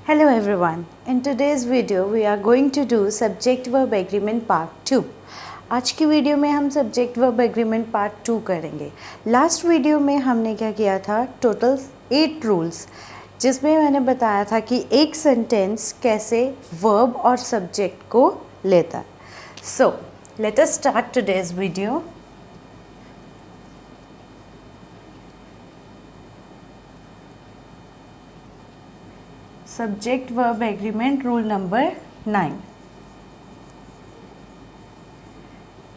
Hello everyone. In today's video we are going to do subject verb agreement part 2. आज की video में हम subject verb agreement part 2 करेंगे. Last video में हमने क्या किया था, टोटल 8 रूल्स, जिसमें मैंने बताया था कि एक सेंटेंस कैसे वर्ब और सब्जेक्ट को लेता है. So let us start today's video. Subject verb agreement rule number 9.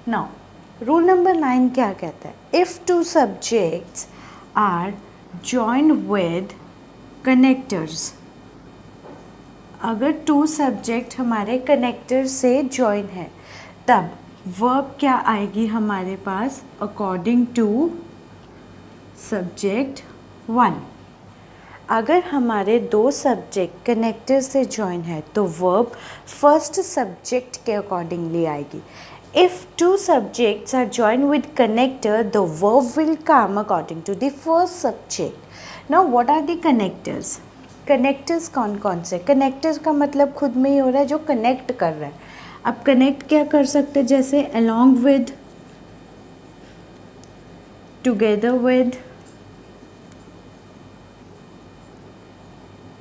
Now rule number 9 क्या कहता है? If two subjects are joined with connectors, अगर टू सब्जेक्ट हमारे कनेक्टर से जॉइन है तब वर्ब क्या आएगी हमारे पास? According to subject 1. अगर हमारे दो सब्जेक्ट कनेक्टर से जॉइन है तो वर्ब फर्स्ट सब्जेक्ट के अकॉर्डिंगली आएगी. If two subjects are join with connector the verb will come according to the first subject. Now what are the connectors? Connectors कौन कौन से? कनेक्टर्स का मतलब खुद में ही हो रहा है जो कनेक्ट कर रहा है. अब कनेक्ट क्या कर सकते हैं? जैसे along with, together with,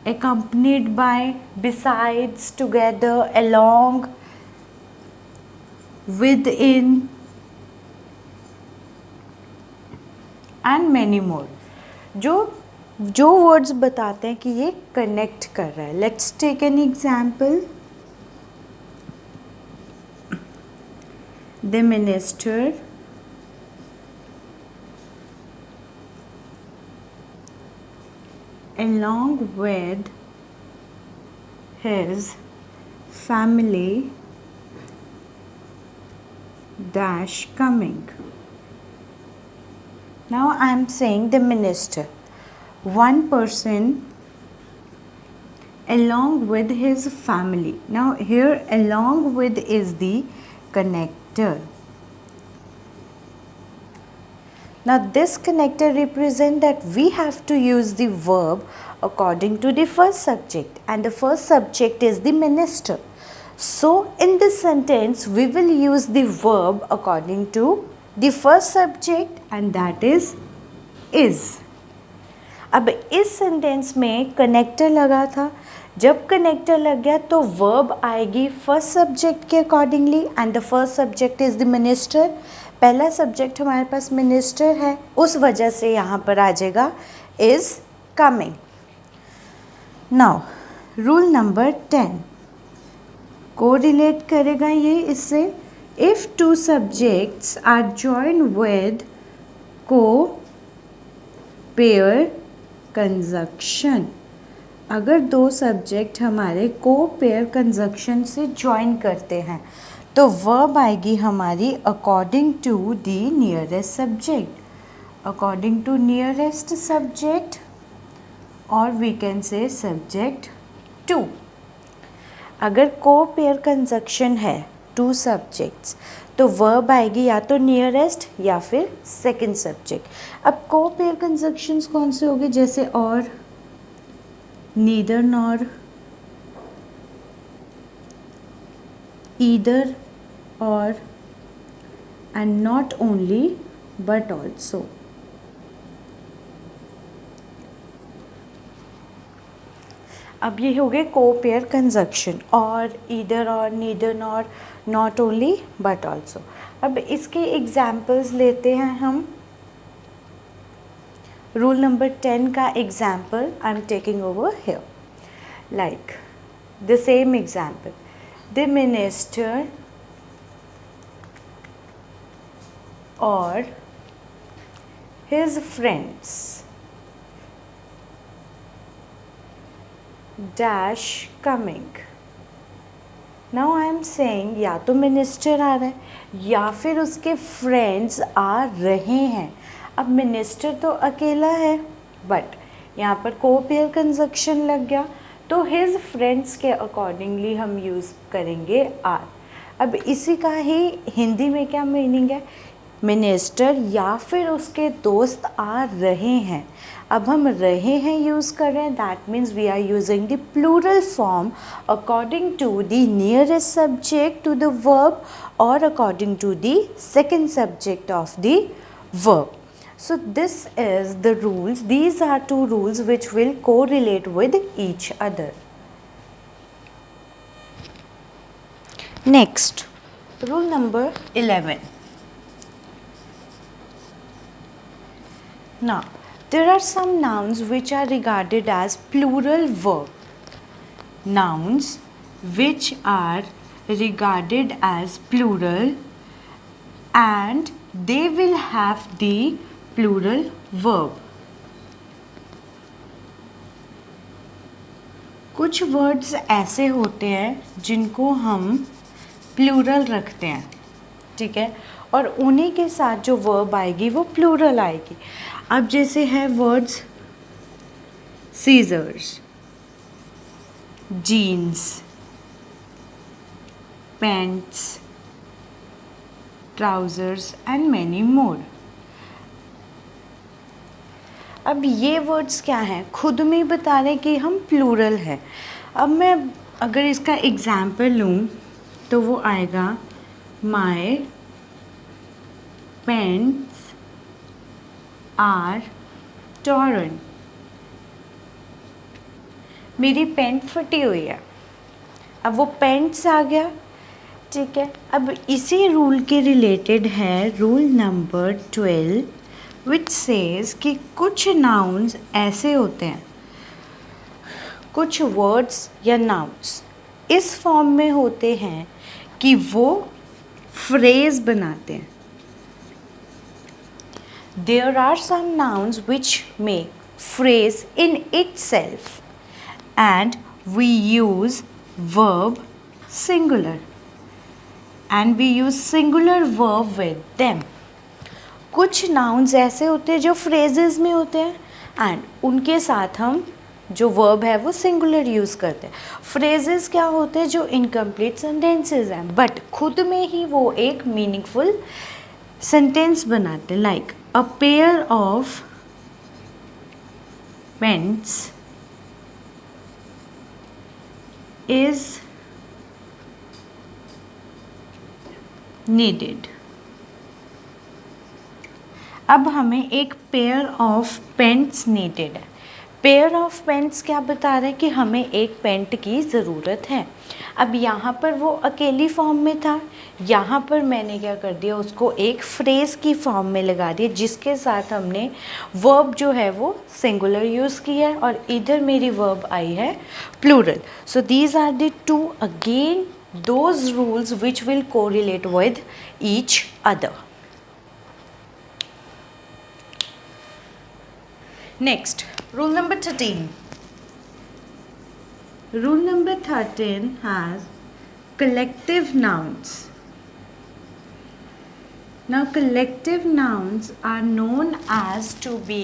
accompanied by, besides, together, along, within and many more. जो वर्ड्स बताते हैं कि ये कनेक्ट कर रहा है. Let's take an example. The minister along with his family dash coming. Now I am saying the minister, one person along with his family. Now here along with is the connector. Now this connector represents that we have to use the verb according to the first subject, and the first subject is the minister. So in this sentence we will use the verb according to the first subject, and that is. अब इस sentence में connector लगा था. जब connector लग गया तो verb आएगी फर्स्ट सब्जेक्ट के accordingly, and the first subject is the minister. पहला सब्जेक्ट हमारे पास मिनिस्टर है, उस वजह से यहाँ पर आ जाएगा is coming. Now rule number 10 को रिलेट करेगा ये इससे. If two subjects are join with co pair conjunction, अगर दो सब्जेक्ट हमारे को पेयर कंजक्शन से जॉइन करते हैं तो वर्ब आएगी हमारी according to the nearest subject, according to nearest subject, और वी कैन से सब्जेक्ट 2. अगर को पेयर कंजक्शन है टू सब्जेक्ट्स तो वर्ब आएगी या तो नियरेस्ट या फिर सेकंड सब्जेक्ट. अब को पेयर कंजक्शंस कौन से होंगे? जैसे और, neither nor, either or and not only but also. अब ये हो गए को पेयर कंजक्शन, और ईदर और, neither nor, not only but also. अब इसके एग्जाम्पल्स लेते हैं हम. रूल नंबर 10 का example I am taking over here. Like the same example, the minister or his friends dash coming. Now I am saying या तो minister आ रहा है या फिर उसके फ्रेंड्स आ रहे हैं. अब मिनिस्टर तो अकेला है बट यहाँ पर को पेयर कंजक्शन लग गया तो हिज फ्रेंड्स के अकॉर्डिंगली हम यूज़ करेंगे आर. अब इसी का ही हिंदी में क्या मीनिंग है? मिनिस्टर या फिर उसके दोस्त आ रहे हैं। अब हम रहे हैं यूज़ कर रहे हैं, that means we are using the plural form according to the nearest subject to the verb और according to the second subject of the verb. So this is the rules. These are two rules which will correlate with each other. Next, rule number 11. Now, there are some nouns which are regarded as plural verb. Nouns which are regarded as plural and they will have the plural verb. कुछ words ऐसे होते हैं जिनको हम plural रखते हैं, ठीक है, और उन्हीं के साथ जो वर्ब आएगी वो प्लूरल आएगी। अब जैसे है words scissors, jeans, pants, trousers and many more. अब ये वर्ड्स क्या हैं, खुद में ही बता रहे हैं कि हम प्लूरल है। अब मैं अगर इसका एग्जाम्पल लूँ तो वो आएगा माय पैंट्स आर टॉरन। मेरी पैंट फटी हुई है, अब वो पैंट्स आ गया, ठीक है। अब इसी रूल के रिलेटेड है रूल नंबर 12 विच सेज कि कुछ नाउन्स ऐसे होते हैं, कुछ वर्ड्स या नाउन्स इस फॉर्म में होते हैं कि वो फ्रेज बनाते हैं। There are some nouns which make phrase in itself and we use verb singular and we use singular verb with them. कुछ nouns ऐसे होते हैं जो phrases में होते हैं and उनके साथ हम जो verb है वो singular यूज़ करते हैं। phrases क्या होते हैं, जो incomplete sentences हैं but खुद में ही वो एक meaningful sentence बनाते हैं, like a pair of pants is needed. अब हमें एक पेयर ऑफ पेंट्स नीडेड है। पेयर ऑफ पेंट्स क्या बता रहे हैं कि हमें एक पेंट की ज़रूरत है। अब यहाँ पर वो अकेली फॉर्म में था, यहाँ पर मैंने क्या कर दिया, उसको एक फ्रेज़ की फॉर्म में लगा दिया जिसके साथ हमने वर्ब जो है वो सिंगुलर यूज़ किया है और इधर मेरी वर्ब आई है plural. So these are the two again those rules which will correlate with each other. Next, rule number 13. Rule number 13 has collective nouns. Now, collective nouns are known as to be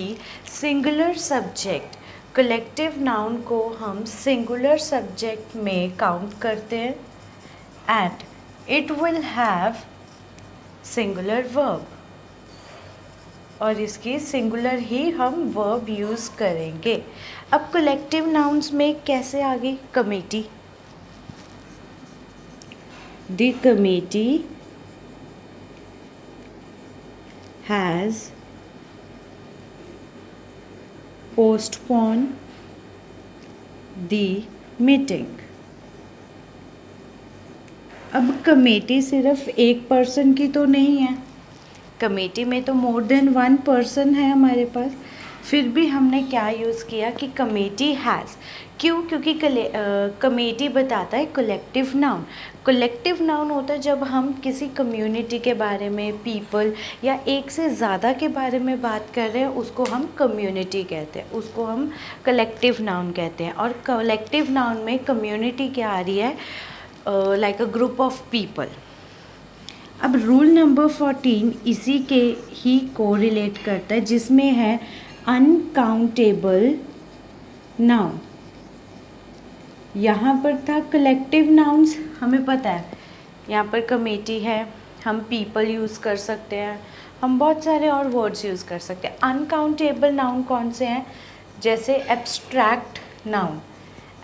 singular subject. collective noun को हम singular subject में count करते हैं and it will have singular verb और इसकी singular ही हम verb use करेंगे। अब collective nouns में कैसे आ गई, committee, the committee has postponed the meeting। अब कमेटी सिर्फ एक पर्सन की तो नहीं है, कमेटी में तो मोर देन वन पर्सन है हमारे पास, फिर भी हमने क्या यूज़ किया कि कमेटी हैज़। क्यों, क्योंकि कमेटी बताता है कलेक्टिव नाउन। कलेक्टिव नाउन होता है जब हम किसी कम्युनिटी के बारे में, पीपल या एक से ज़्यादा के बारे में बात कर रहे हैं, उसको हम कम्युनिटी कहते हैं, उसको हम कलेक्टिव नाउन कहते हैं। और कलेक्टिव नाउन में कम्युनिटी क्या आ रही है, like a group of people. अब रूल नंबर 14 इसी के ही कोरिलेट करता है, जिसमें है अनकाउंटेबल नाउन। यहाँ पर था कलेक्टिव नाउन्स, हमें पता है यहाँ पर कमेटी है, हम पीपल यूज़ कर सकते हैं, हम बहुत सारे और वर्ड्स यूज़ कर सकते हैं। अनकाउंटेबल नाउन कौन से हैं? जैसे एब्स्ट्रैक्ट नाउन।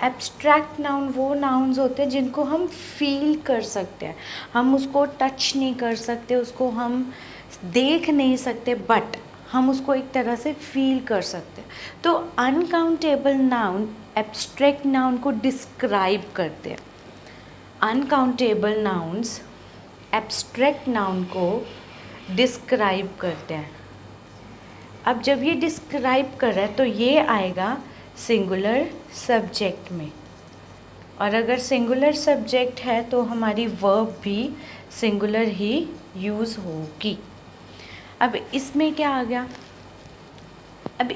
एब्स्ट्रैक्ट नाउन वो नाउन्स होते हैं जिनको हम फील कर सकते हैं, हम उसको टच नहीं कर सकते, उसको हम देख नहीं सकते, बट हम उसको एक तरह से फील कर सकते हैं। तो अनकाउंटेबल नाउन एब्स्ट्रैक्ट नाउन को डिस्क्राइब करते हैं। अनकाउंटेबल नाउन्स एब्स्ट्रैक्ट नाउन को डिस्क्राइब करते हैं। अब जब ये डिस्क्राइब कर रहा है तो ये आएगा सिंगुलर सब्जेक्ट में, और अगर सिंगुलर सब्जेक्ट है तो हमारी वर्ब भी सिंगुलर ही यूज़ होगी। अब इसमें क्या आ गया? अब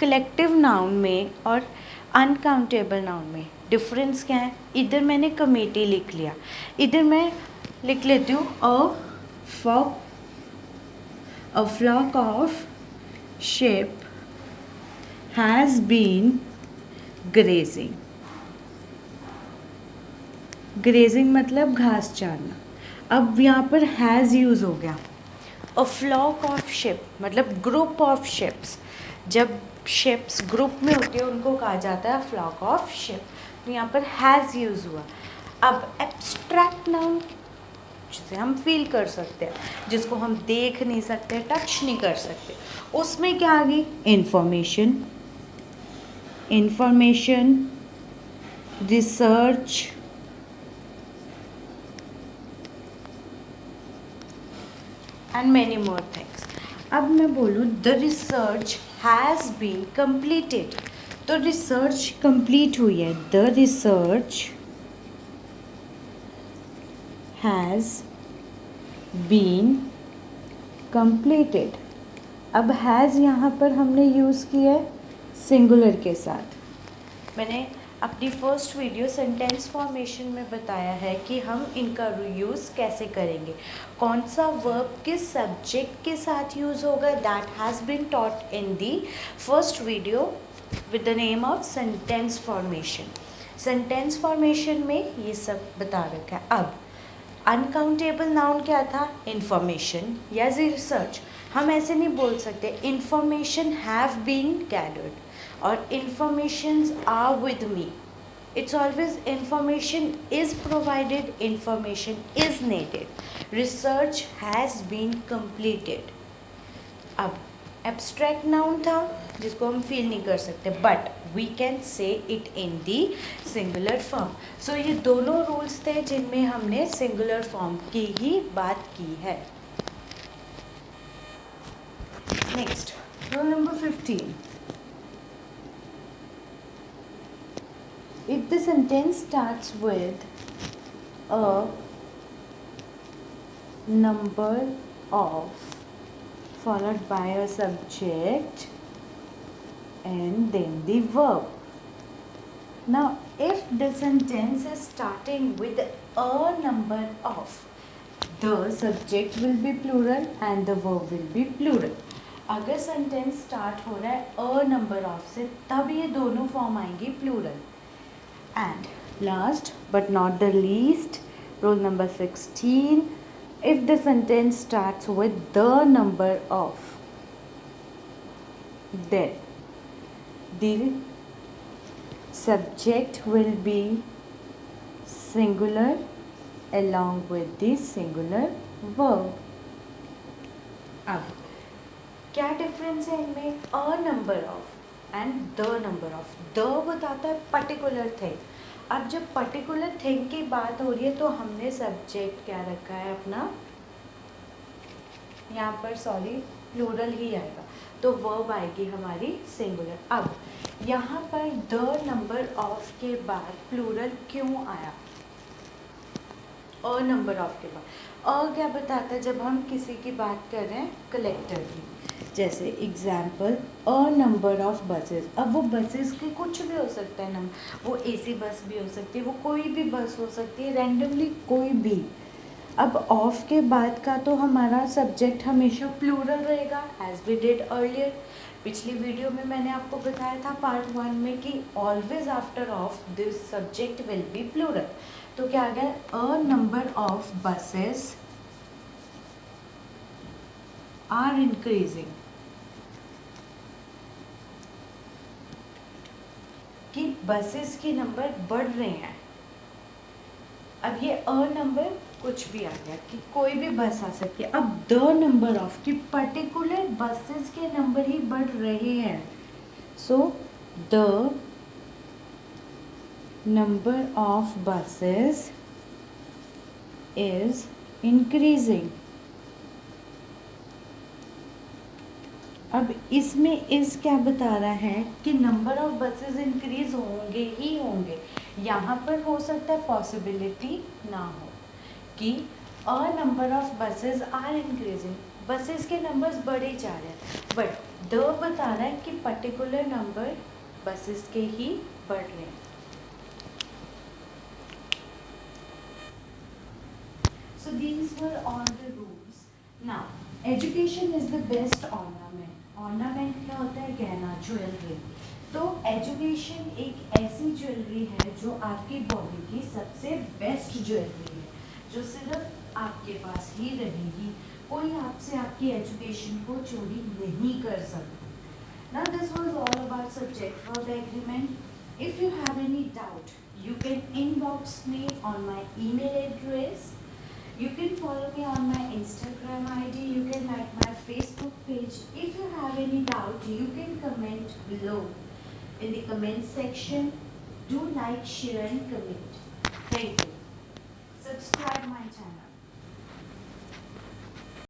कलेक्टिव नाउन में और अनकाउंटेबल नाउन में डिफरेंस क्या है? इधर मैंने कमेटी लिख लिया, इधर मैं लिख लेती हूँ a flock of sheep has been grazing. Grazing मतलब घास चारना। अब यहाँ पर हैज़ यूज़ हो गया। अ फ्लॉक ऑफ शिप मतलब ग्रुप ऑफ शिप्स। जब शिप्स ग्रुप में होती है उनको कहा जाता है फ्लॉक ऑफ शिप। तो यहाँ पर हैज़ यूज़ हुआ। अब एब्स्ट्रैक्ट नाउन जिसे हम फील कर सकते हैं, जिसको हम देख नहीं सकते, टच नहीं कर सकते, उसमें क्या आ गई? Information, research, and many more things. अब मैं बोलूँ the research has been completed, तो रिसर्च कंप्लीट हुई है। The research has been completed. अब हैज़ यहाँ पर हमने यूज़ किया है सिंगुलर के साथ। मैंने अपनी फर्स्ट वीडियो सेंटेंस फॉर्मेशन में बताया है कि हम इनका यूज़ कैसे करेंगे, कौन सा वर्ब किस सब्जेक्ट के साथ यूज़ होगा। That has been taught in the first video with the name of sentence formation. Sentence formation में ये सब बता रखा है। अब अनकाउंटेबल नाउन क्या था? इंफॉर्मेशन या रिसर्च। हम ऐसे नहीं बोल सकते इंफॉर्मेशन हैव बीन गैदर्ड और informations are with me. It's always information is provided, information is needed. Research has been completed. अब abstract noun था जिसको हम फील नहीं कर सकते, but we can say it in the singular form. So ये दोनों रूल्स थे जिनमें हमने singular form की ही बात की है. Next, rule number 15. If the sentence starts with a number of followed by a subject and then the verb. Now, if the sentence is starting with a number of, the subject will be plural and the verb will be plural. अगर sentence start हो रहा है a number of से, तब ये दोनों form आएंगी plural. And last but not the least, rule number 16, if the sentence starts with the number of, then the subject will be singular along with the singular verb. अब क्या difference है इनमें? अ number of and the number of. The बताता है particular thing. अब जब particular thing की बात हो रही है तो हमने सब्जेक्ट क्या रखा है अपना, यहाँ पर सॉरी प्लूरल ही आएगा, तो वर्ब आएगी हमारी सिंगुलर। अब यहाँ पर द नंबर ऑफ के बाद प्लूरल क्यों आया? अ नंबर ऑफ के बाद अ क्या बताता है? जब हम किसी की बात कर रहे हैं कलेक्टर की, जैसे example a number of buses. अब वो बसेस के कुछ भी हो सकता है नंबर, वो एसी बस भी हो सकती है, वो कोई भी बस हो सकती है, रैंडमली कोई भी। अब ऑफ के बाद का तो हमारा सब्जेक्ट हमेशा प्लूरल रहेगा, एज वी डिड अर्लियर। पिछली वीडियो में मैंने आपको बताया था पार्ट 1 में कि always after of this subject will be plural. तो क्या आ गया? A number of buses are increasing, कि बसेस के नंबर बढ़ रहे हैं। अब ये अ नंबर कुछ भी आ गया कि कोई भी बस आ सकती है। अब द नंबर ऑफ कि पर्टिकुलर बसेस के नंबर ही बढ़ रहे हैं। So the number of buses is increasing. अब इसमें इस क्या बता रहा है कि नंबर ऑफ बसेस इंक्रीज होंगे ही होंगे। यहाँ पर हो सकता है पॉसिबिलिटी ना हो कि a number of buses are increasing, buses के नंबर्स बढ़े जा रहे हैं, बट द बता रहा है कि पर्टिकुलर नंबर बसेस के ही बढ़ रहे हैं। So these were all the rules. Now, education is the best ornament. Ornament क्या होता है? गहना, ज्वेलरी। तो एजुकेशन एक ऐसी ज्वेलरी है जो आपकी बॉडी की सबसे बेस्ट ज्वेलरी है, जो सिर्फ आपके पास ही रहेगी। कोई आपसे आपकी एजुकेशन को चोरी नहीं कर सकता। Now this was all about subject verb agreement. If you have any doubt, you can inbox me on my email address. You can follow me on my Instagram ID. You can like my Facebook page. If you have any doubt, you can comment below in the comment section. Do like, share and comment. Thank you. Subscribe my channel.